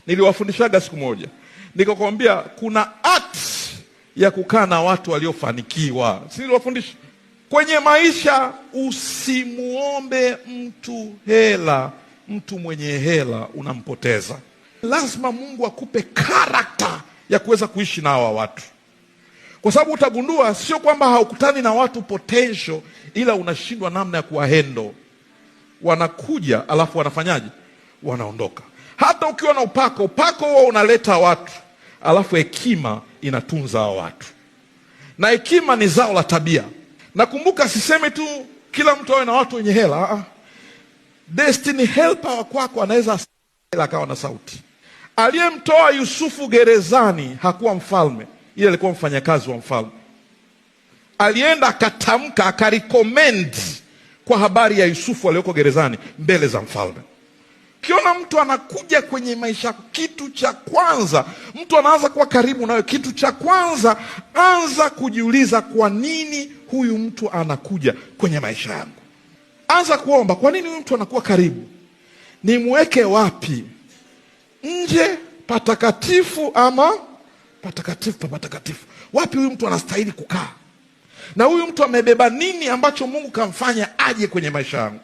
Niliwafundishaga siku moja, nikakwambia kuna art ya kukaa na watu waliofanikiwa. Si niliwafundisha? Kwenye maisha usimuombe mtu hela. Mtu mwenye hela unampoteza. Lazima Mungu akupe karakta ya kuweza kuishi na hawa watu, kwa sababu utagundua sio kwamba haukutani na watu potential, ila unashindwa namna ya kuwahendo. Wanakuja alafu wanafanyaje? Wanaondoka. Hata ukiwa na upako huo unaleta watu, alafu hekima inatunza hao watu, na hekima ni zao la tabia. Nakumbuka sisemi tu kila mtu awe na watu wenye hela. Destiny helper wa kwako anaweza akawa na sauti. Aliyemtoa Yusufu gerezani hakuwa mfalme, ile alikuwa mfanyakazi wa mfalme. Alienda akatamka, akarecommend kwa habari ya Yusufu aliyoko gerezani mbele za mfalme. Kiona mtu anakuja kwenye maisha, kitu cha kwanza mtu anaanza kuwa karibu nawe, kitu cha kwanza anza kujiuliza, kwa nini huyu mtu anakuja kwenye maisha yangu? Anza kuomba, kwa nini huyu mtu anakuwa karibu? Nimweke wapi? Nje patakatifu ama patakatifu pa patakatifu? Wapi huyu mtu anastahili kukaa? Na huyu mtu amebeba nini ambacho Mungu kamfanya aje kwenye maisha yangu?